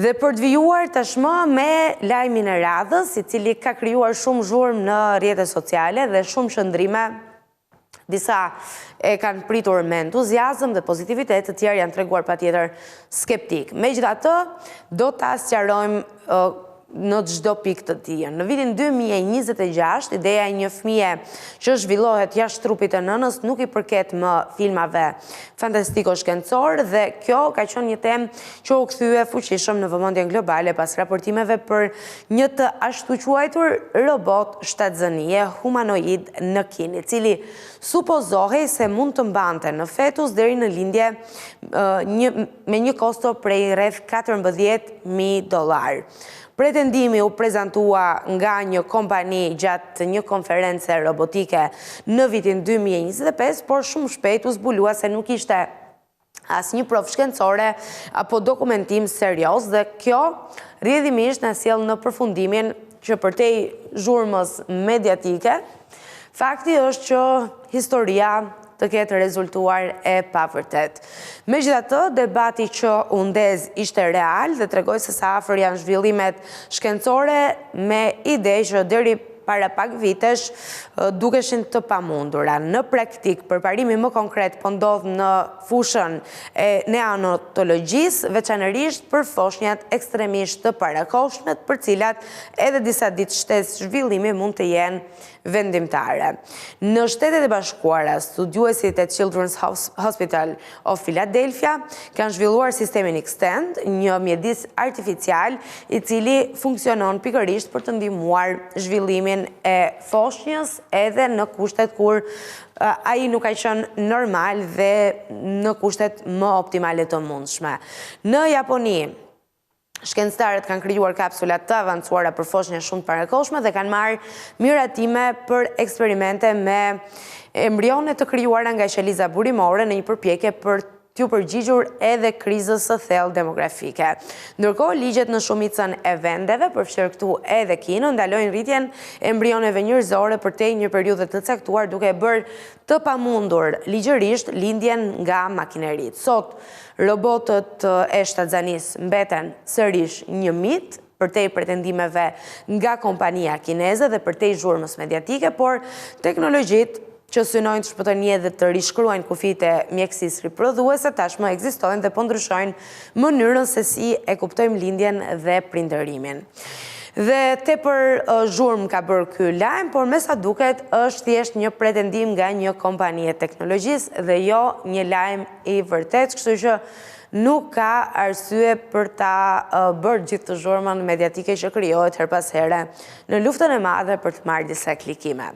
Dhe për të vijuar tashmë me lajmin e radhës, i cili ka krijuar shumë zhurmë në rrjetet sociale dhe shumë shëndrime, disa e kanë pritur me entuziazëm dhe pozitivitet, të tjerë janë treguar patjetër skeptik. Megjithatë, do ta sqarojmë në çdo pikë të tij. Në vitin 2026, ideja e një fëmie që zhvillohet jashtë trupit të nënës nuk i përket më filmave fantastiko-shkencor dhe kjo ka qenë një temë që u kthye fuqishëm në vëmendjen globale pas raportimeve për një të ashtu quajtur robot shtatzënie humanoid në Kinë, i cili supozohej se mund të mbante në fetus deri në lindje me një kosto prej rreth $14,000. Pretendimi u prezantua nga një kompani gjatë një konference robotike në vitin 2025, por shumë shpejt u zbulua se nuk ishte asnjë provë shkencore apo dokumentim serioz dhe kjo rrjedhimisht na sjell në përfundimin që përtej zhurmës mediatike, fakti është që historia të ketë rezultuar e pavërtet. Megjithatë, debati që u ndez ishte real dhe tregoi se sa afër janë zhvillimet shkencore me ide që deri para pak vitesh dukeshin të pamundura. Në praktik, përparimi më konkret po ndodh në fushën e neonatologjisë, veçanërisht për foshnjat ekstremisht të parakohshme, për cilat edhe disa ditë shtes zhvillimi mund të jenë vendimtare. Në Shtetet e Bashkuara, studiuesit e Children's Hospital of Philadelphia kanë zhvilluar sistemin Xtend, një mjedis artificial i cili funksionon pikërisht për të ndihmuar zhvillimin e foshnjës edhe në kushtet kur ai nuk ka qenë normal dhe në kushtet më optimale të mundshme. Në Japoni, shkencëtarët kanë krijuar kapsula të avancuara për foshnjë shumë të parakohshme dhe kanë marrë miratime për eksperimente me embrione të krijuara nga qeliza burimore në një përpjekje për t'u përgjigjur edhe krizës së thellë demografike. Ndërkohë, ligjet në shumicën e vendeve, përfshirë këtu edhe Kinën, ndalojnë rritjen e embrioneve njerëzore përtej një periudhe të caktuar, duke bërë të pamundur ligjërisht lindjen nga makineritë. Sot, robotët e shtatzanisë mbeten sërish një mit përtej pretendimeve nga kompania kineze dhe përtej zhurmës mediatike, por teknologjitë që synojnë të shpëtojnë jetë dhe të rishkruajnë kufijtë e mjekësisë riprodhuese, tashmë ekzistojnë dhe po ndryshojnë mënyrën se si e kuptojmë lindjen dhe prindërimin. Dhe tepër zhurmë ka bërë ky lajm, por me sa duket është thjesht një pretendim nga një kompani e teknologjisë dhe jo një lajm i vërtet, kështu që nuk ka arsye për ta bërë gjithë të zhurmën mediatike që krijohet her pas here në luftën e madhe për të marrë disa klikime.